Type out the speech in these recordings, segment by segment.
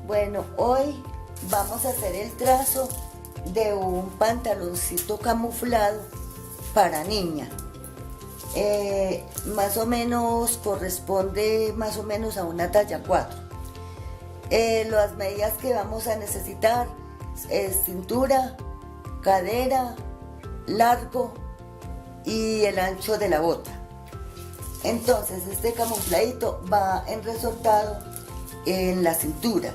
Bueno, hoy vamos a hacer el trazo de un pantaloncito camuflado para niña. Más o menos corresponde más o menos a una talla 4. Las medidas que vamos a necesitar es cintura, cadera, largo y el ancho de la bota. Entonces este camufladito va en resortado en la cintura.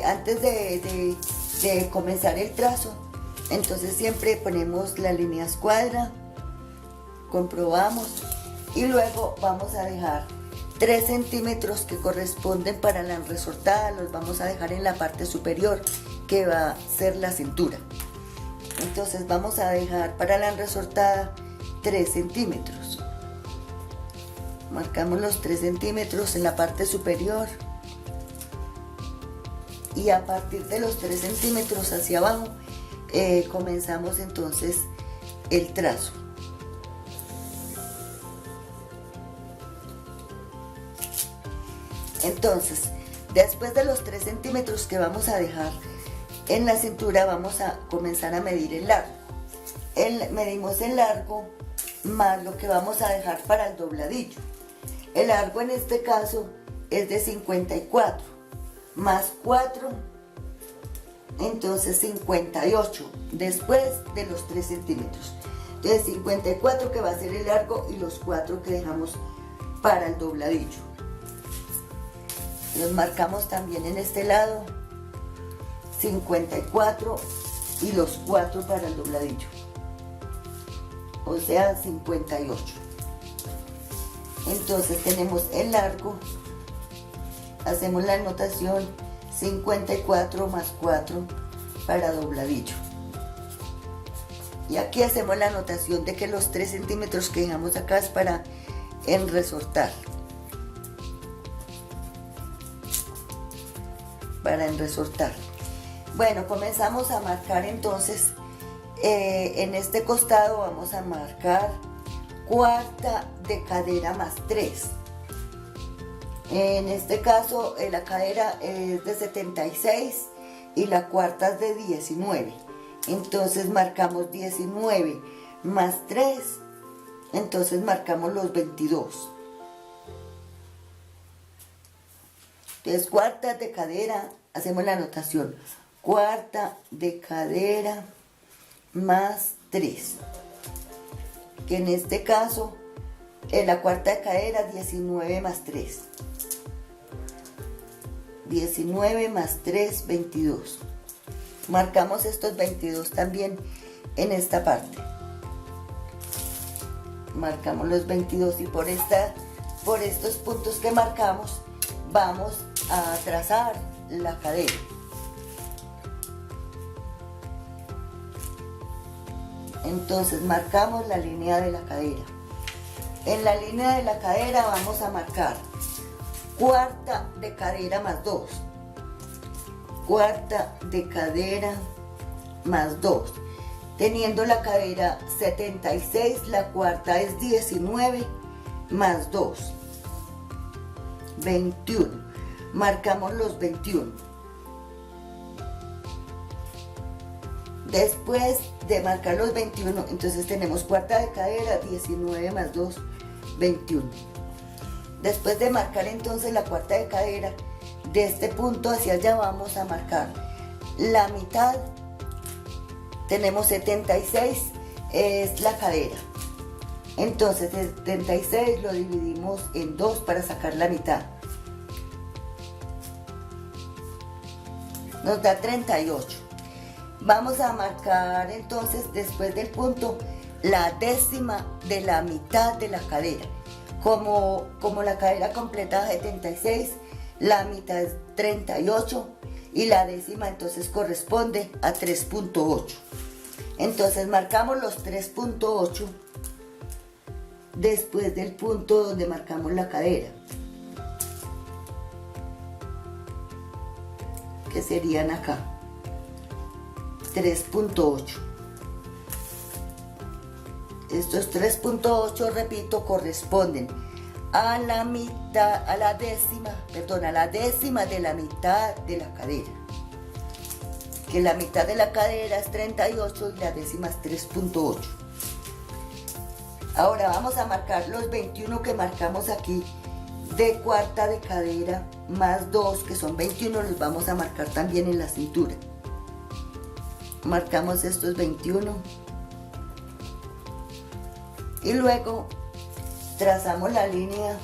Antes de comenzar el trazo, entonces siempre ponemos la línea escuadra, comprobamos y luego vamos a dejar 3 centímetros que corresponden para la resortada, los vamos a dejar en la parte superior que va a ser la cintura. Entonces vamos a dejar para la resortada 3 centímetros. Marcamos los 3 centímetros en la parte superior y a partir de los 3 centímetros hacia abajo comenzamos entonces el trazo. Entonces, después de los 3 centímetros que vamos a dejar en la cintura, vamos a comenzar a medir el largo. Medimos el largo más lo que vamos a dejar para el dobladillo. El largo en este caso es de 54 más 4, entonces 58 después de los 3 centímetros. Entonces 54 que va a ser el largo y los 4 que dejamos para el dobladillo. Los marcamos también en este lado, 54 y los 4 para el dobladillo, o sea 58. Entonces tenemos el largo, hacemos la anotación 54 más 4 para dobladillo. Y aquí hacemos la anotación de que los 3 centímetros que dejamos acá es para enresortar. Bueno, comenzamos a marcar entonces, en este costado vamos a marcar cuarta de cadera más 3. En este caso la cadera es de 76 y la cuarta es de 19. Entonces marcamos 19 más 3, entonces marcamos los 22. Entonces cuarta de cadera, hacemos la anotación, cuarta de cadera más 3, que en este caso en la cuarta de cadera 19 más 3, 19 más 3, 22. Marcamos estos 22 también en esta parte. Marcamos los 22 y por estos puntos que marcamos vamos a trazar la cadera. Entonces marcamos la línea de la cadera. En la línea de la cadera vamos a marcar cuarta de cadera más 2, cuarta de cadera más 2. Teniendo la cadera 76, la cuarta es 19 más 2, 21. Marcamos los 21. Después de marcar los 21, entonces tenemos cuarta de cadera, 19 más 2, 21. Después de marcar entonces la cuarta de cadera, de este punto hacia allá vamos a marcar la mitad. Tenemos 76, es la cadera. Entonces 76 lo dividimos en 2 para sacar la mitad. Nos da 38. Vamos a marcar entonces después del punto la décima de la mitad de la cadera. Como la cadera completa es 76, la mitad es 38 y la décima entonces corresponde a 3.8. Entonces marcamos los 3.8 después del punto donde marcamos la cadera, que serían acá, 3.8. Estos 3.8, repito, corresponden a la mitad, a la décima de la mitad de la cadera. Que la mitad de la cadera es 38 y la décima es 3.8. Ahora vamos a marcar los 21 que marcamos aquí de cuarta de cadera más 2, que son 21, los vamos a marcar también en la cintura. Marcamos estos 21 y luego trazamos la línea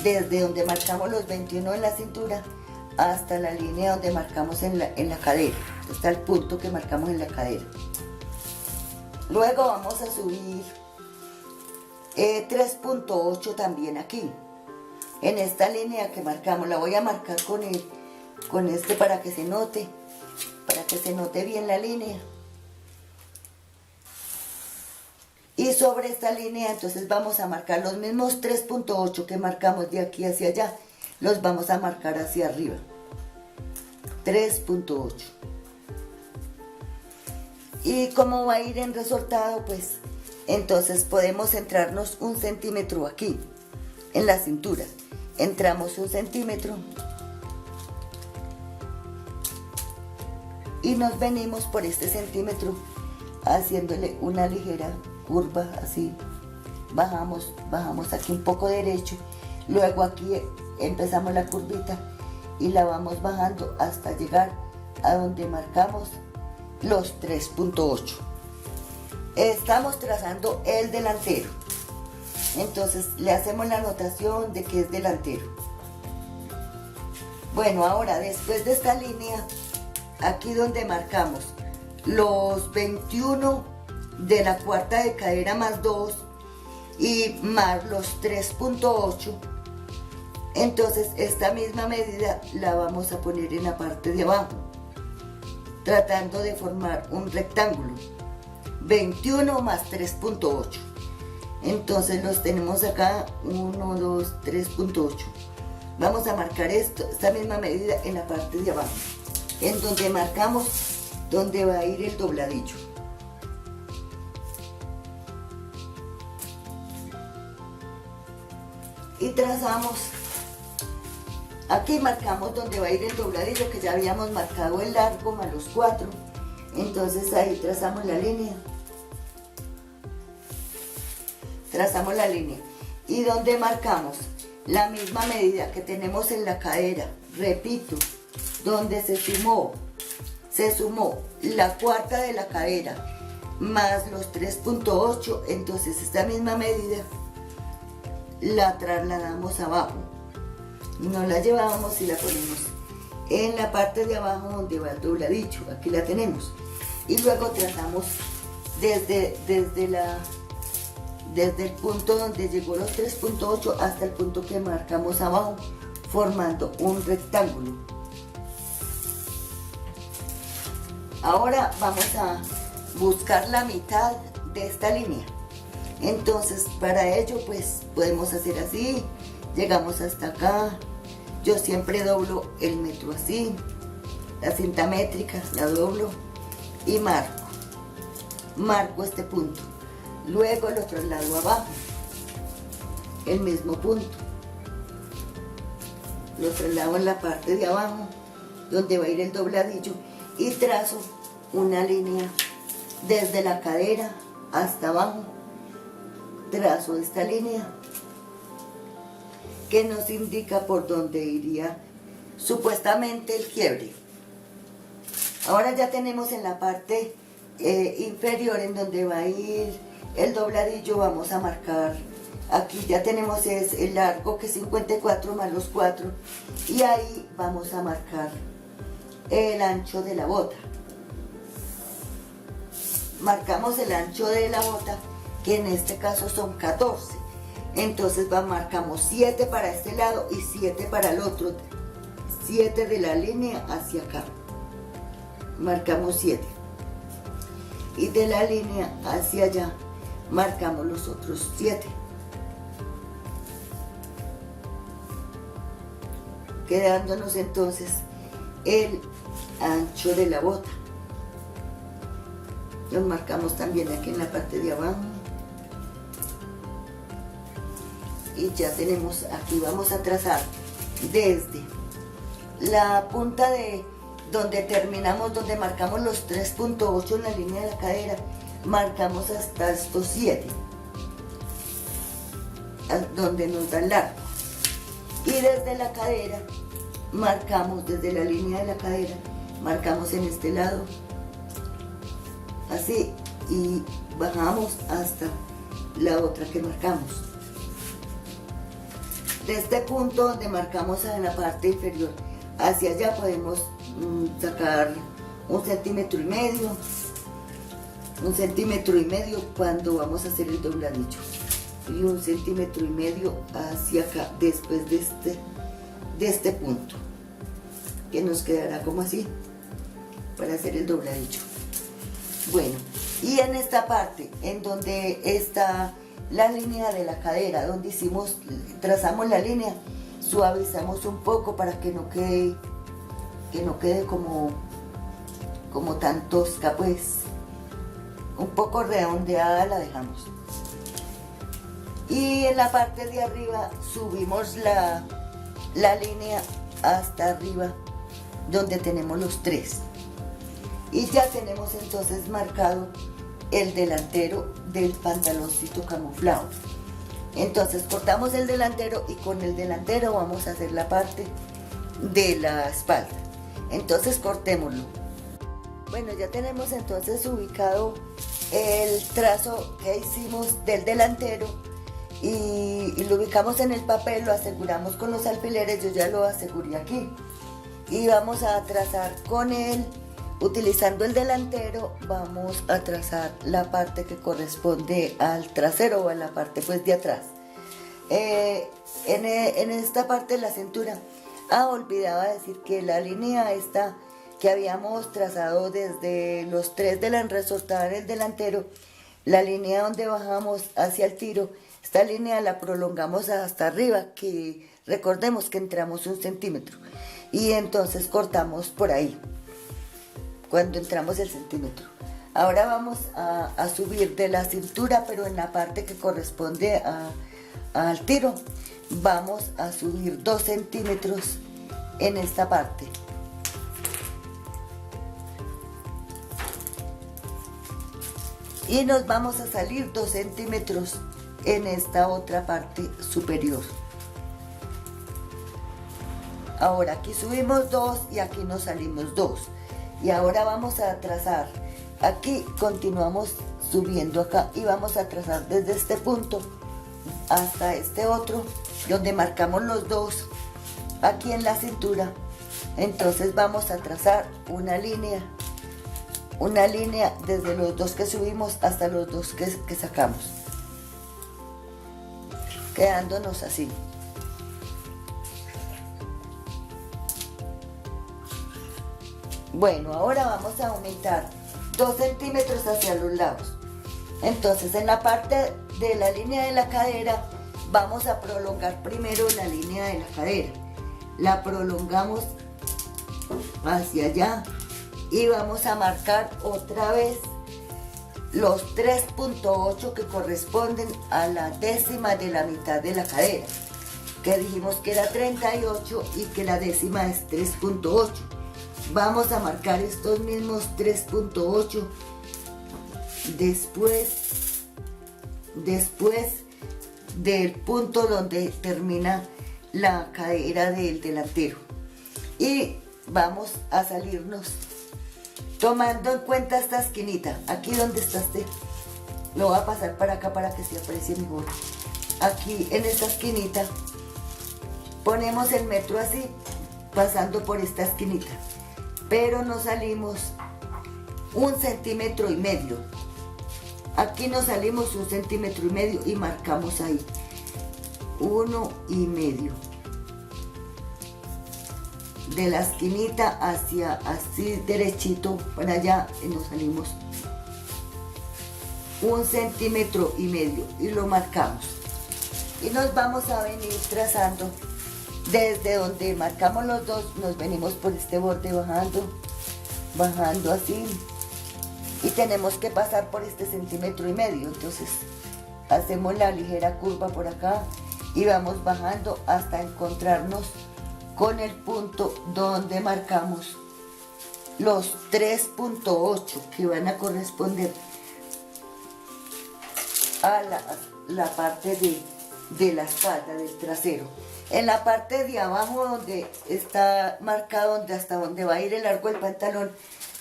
desde donde marcamos los 21 en la cintura hasta la línea donde marcamos en la cadera, hasta el punto que marcamos en la cadera. Luego vamos a subir 3.8 también aquí, en esta línea que marcamos. La voy a marcar con este para que se note bien la línea. Y sobre esta línea entonces vamos a marcar los mismos 3.8 que marcamos de aquí hacia allá, los vamos a marcar hacia arriba. 3.8. Y como va a ir en resortado, pues entonces podemos centrarnos 1 centímetro aquí, en la cintura. Entramos 1 centímetro y nos venimos por este centímetro haciéndole una ligera curva así. Bajamos aquí un poco derecho, luego aquí empezamos la curvita y la vamos bajando hasta llegar a donde marcamos los 3.8. Estamos trazando el delantero, entonces le hacemos la anotación de que es delantero. Bueno, ahora después de esta línea, aquí donde marcamos los 21 de la cuarta de cadera más 2 y más los 3.8, entonces esta misma medida la vamos a poner en la parte de abajo, tratando de formar un rectángulo. 21 más 3.8, entonces los tenemos acá, 1, 2, 3.8. Vamos a marcar esta misma medida en la parte de abajo, en donde marcamos donde va a ir el dobladillo. Y trazamos, aquí marcamos donde va a ir el dobladillo, que ya habíamos marcado el largo más los 4, entonces ahí trazamos la línea. Trazamos la línea y donde marcamos la misma medida que tenemos en la cadera, repito, donde se sumó la cuarta de la cadera más los 3.8, entonces esta misma medida la trasladamos abajo, nos la llevamos y la ponemos en la parte de abajo donde va el dobladillo. Aquí la tenemos y luego trazamos desde el punto donde llegó los 3.8 hasta el punto que marcamos abajo, formando un rectángulo. Ahora vamos a buscar la mitad de esta línea. Entonces para ello pues podemos hacer así, llegamos hasta acá. Yo siempre doblo el metro así, la cinta métrica la doblo y marco este punto. Luego lo traslado abajo, el mismo punto, lo traslado en la parte de abajo donde va a ir el dobladillo y trazo una línea desde la cadera hasta abajo. Trazo esta línea que nos indica por dónde iría supuestamente el quiebre. Ahora ya tenemos en la parte inferior en donde va a ir el dobladillo, vamos a marcar, aquí ya tenemos el largo que es 54 más los 4 y ahí vamos a marcar el ancho de la bota. Marcamos el ancho de la bota, que en este caso son 14, entonces marcamos 7 para este lado y 7 para el otro, 7 de la línea hacia acá, marcamos 7 y de la línea hacia allá marcamos los otros 7, quedándonos entonces el ancho de la bota. Los marcamos también aquí en la parte de abajo y ya tenemos, aquí vamos a trazar desde la punta de donde terminamos, donde marcamos los 3.8 en la línea de la cadera, marcamos hasta estos 7, donde nos da el largo. Y desde la cadera, marcamos desde la línea de la cadera, marcamos en este lado, así, y bajamos hasta la otra que marcamos. De este punto donde marcamos en la parte inferior hacia allá podemos sacar 1,5 cm, cuando vamos a hacer el dobladillo, y 1,5 cm hacia acá después de este punto, que nos quedará como así para hacer el dobladillo. Bueno, y en esta parte en donde está la línea de la cadera, donde trazamos la línea, suavizamos un poco para que no quede como tan tosca, pues un poco redondeada la dejamos. Y en la parte de arriba subimos la línea hasta arriba donde tenemos los 3, y ya tenemos entonces marcado el delantero del pantaloncito camuflado. Entonces cortamos el delantero y con el delantero vamos a hacer la parte de la espalda. Entonces cortémoslo. Bueno, ya tenemos entonces ubicado el trazo que hicimos del delantero y lo ubicamos en el papel, lo aseguramos con los alfileres, yo ya lo aseguré aquí. Y vamos a trazar con él, utilizando el delantero, vamos a trazar la parte que corresponde al trasero o a la parte pues de atrás. En esta parte de la cintura, olvidaba decir que la línea esta que habíamos trazado desde los 3 de la resortada en el delantero, la línea donde bajamos hacia el tiro, esta línea la prolongamos hasta arriba, que recordemos que entramos 1 centímetro, y entonces cortamos por ahí cuando entramos el centímetro. Ahora vamos a subir de la cintura, pero en la parte que corresponde al tiro, vamos a subir 2 centímetros en esta parte. Y nos vamos a salir 2 centímetros en esta otra parte superior. Ahora aquí subimos 2 y aquí nos salimos 2. Y ahora vamos a trazar, aquí continuamos subiendo acá y vamos a trazar desde este punto hasta este otro, donde marcamos los 2, aquí en la cintura. Entonces vamos a trazar una línea desde los 2 que subimos hasta los 2 que sacamos, quedándonos así. Bueno, ahora vamos a aumentar 2 centímetros hacia los lados. Entonces en la parte de la línea de la cadera vamos a prolongar primero la línea de la cadera. La prolongamos hacia allá y vamos a marcar otra vez los 3.8 que corresponden a la décima de la mitad de la cadera, que dijimos que era 38 y que la décima es 3.8. Vamos a marcar estos mismos 3.8 después del punto donde termina la cadera del delantero, y vamos a salirnos tomando en cuenta esta esquinita, aquí donde está lo voy a pasar para acá para que se aprecie mejor. Aquí en esta esquinita ponemos el metro así, pasando por esta esquinita, pero nos salimos 1,5 centímetros. Aquí nos salimos 1,5 centímetros y marcamos ahí 1,5 de la esquinita hacia así derechito para allá, y nos salimos 1,5 centímetros y lo marcamos, y nos vamos a venir trazando desde donde marcamos los 2, nos venimos por este borde bajando así, y tenemos que pasar por este 1,5 centímetros. Entonces hacemos la ligera curva por acá y vamos bajando hasta encontrarnos con el punto donde marcamos los 3.8 que van a corresponder a la parte de la espalda, del trasero. En la parte de abajo donde está marcado hasta donde va a ir el largo del pantalón,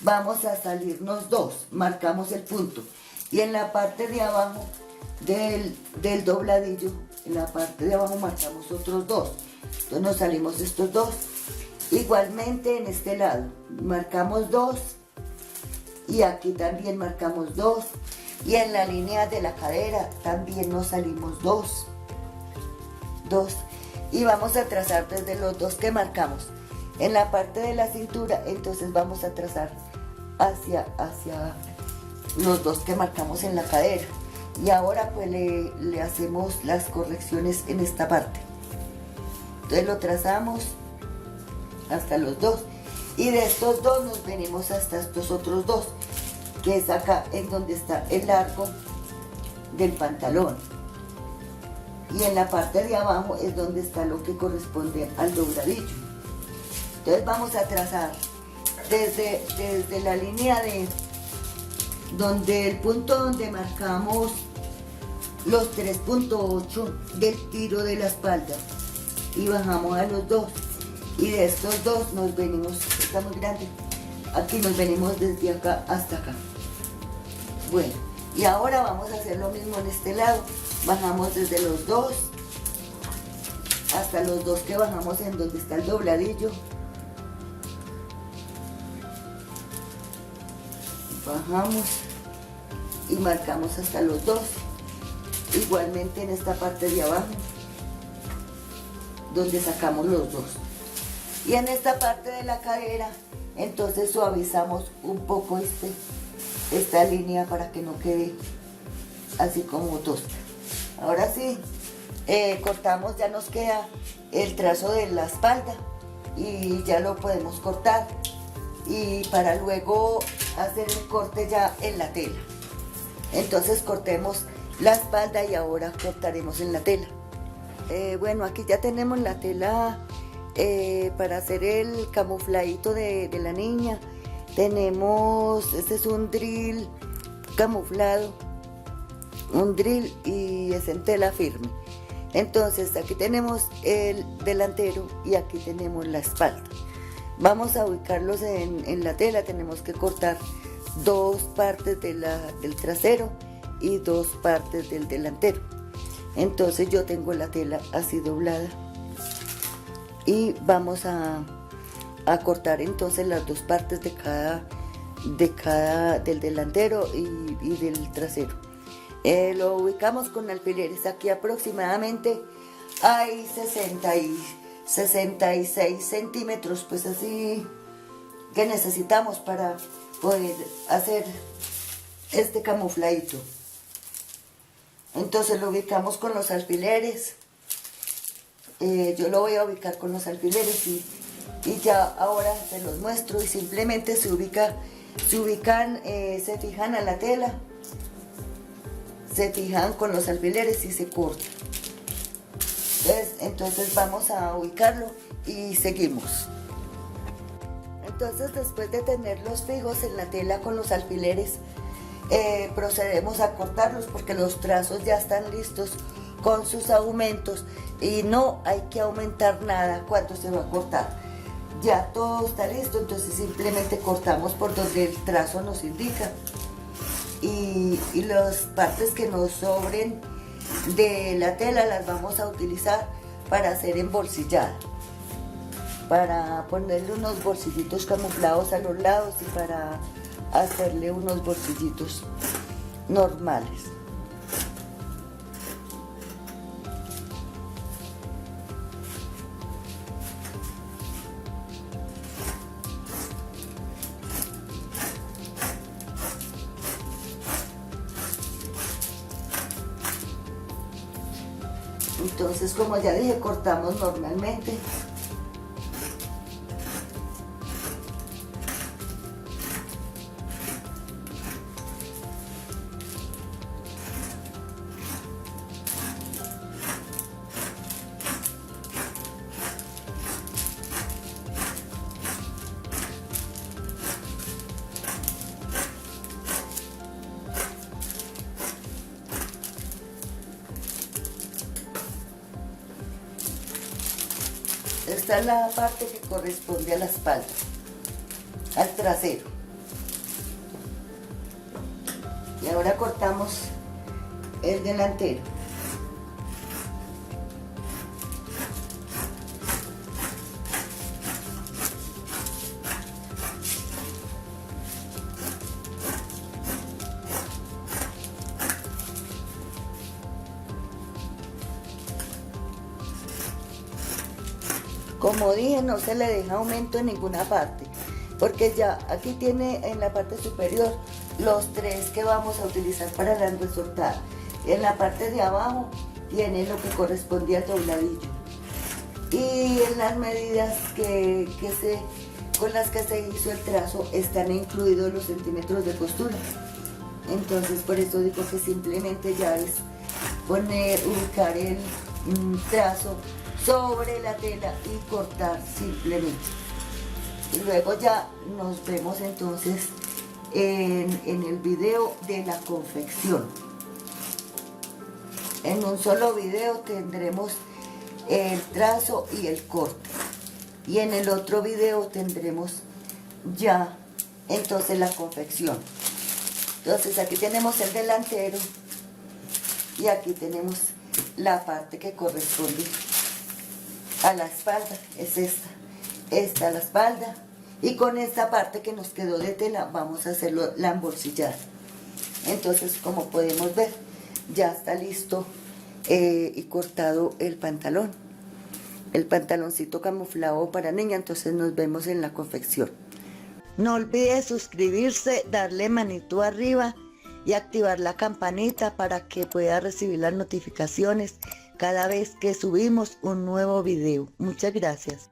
vamos a salirnos 2, marcamos el punto. Y en la parte de abajo del dobladillo, en la parte de abajo marcamos otros 2. Entonces nos salimos estos 2. Igualmente en este lado marcamos 2 y aquí también marcamos 2, y en la línea de la cadera también nos salimos 2 y vamos a trazar desde los 2 que marcamos en la parte de la cintura. Entonces vamos a trazar hacia los 2 que marcamos en la cadera, y ahora pues le hacemos las correcciones en esta parte. Entonces lo trazamos hasta los 2, y de estos 2 nos venimos hasta estos otros 2, que es acá en donde está el largo del pantalón, y en la parte de abajo es donde está lo que corresponde al dobladillo. Entonces vamos a trazar desde la línea de donde el punto donde marcamos los 3.8 del tiro de la espalda, y bajamos a los 2, y de estos 2 nos venimos, está muy grande, aquí nos venimos desde acá hasta acá. Bueno, y ahora vamos a hacer lo mismo en este lado. Bajamos desde los 2 hasta los 2 que bajamos en donde está el dobladillo. Bajamos y marcamos hasta los 2. Igualmente en esta parte de abajo, donde sacamos los 2. Y en esta parte de la cadera, entonces suavizamos un poco esta línea para que no quede así como tosca. Ahora sí, cortamos, ya nos queda el trazo de la espalda y ya lo podemos cortar, y para luego hacer el corte ya en la tela. Entonces cortemos la espalda y ahora cortaremos en la tela. Bueno, aquí ya tenemos la tela para hacer el camufladito de la niña. Tenemos, este es un drill camuflado, un drill, y es en tela firme. Entonces aquí tenemos el delantero y aquí tenemos la espalda. Vamos a ubicarlos en la tela. Tenemos que cortar 2 partes del trasero y 2 partes del delantero. Entonces yo tengo la tela así doblada y vamos a cortar entonces las 2 partes de cada del delantero y del trasero. Lo ubicamos con alfileres. Aquí aproximadamente hay 66 centímetros, pues así que necesitamos para poder hacer este camufladito. Entonces lo ubicamos con los alfileres. Yo lo voy a ubicar con los alfileres y ya ahora se los muestro, y simplemente se fijan a la tela, se fijan con los alfileres y se corta. Entonces vamos a ubicarlo y seguimos. Entonces, después de tenerlos fijos en la tela con los alfileres, procedemos a cortarlos, porque los trazos ya están listos con sus aumentos y no hay que aumentar nada cuando se va a cortar. Ya todo está listo, entonces simplemente cortamos por donde el trazo nos indica, y las partes que nos sobren de la tela las vamos a utilizar para hacer embolsillada, para ponerle unos bolsillitos camuflados a los lados y para hacerle unos bolsillitos normales. Entonces, como ya dije, cortamos normalmente. esta es la parte que corresponde a la espalda, al trasero. Y ahora cortamos el delantero. Como dije, no se le deja aumento en ninguna parte, porque ya aquí tiene en la parte superior los 3 que vamos a utilizar para la resortada. En la parte de abajo tiene lo que corresponde al dobladillo. Y en las medidas con las que se hizo el trazo están incluidos los centímetros de costura. Entonces por eso digo que simplemente ya es ubicar el trazo sobre la tela y cortar simplemente. Y luego ya nos vemos entonces en el video de la confección. En un solo video tendremos el trazo y el corte, y en el otro video tendremos ya entonces la confección. Entonces aquí tenemos el delantero y aquí tenemos la parte que corresponde a la espalda, es esta la espalda, y con esta parte que nos quedó de tela vamos a hacerlo la embolsillada. Entonces, como podemos ver, ya está listo y cortado el pantaloncito camuflado para niña. Entonces nos vemos en la confección. No olvide suscribirse, darle manito arriba y activar la campanita para que pueda recibir las notificaciones cada vez que subimos un nuevo video. Muchas gracias.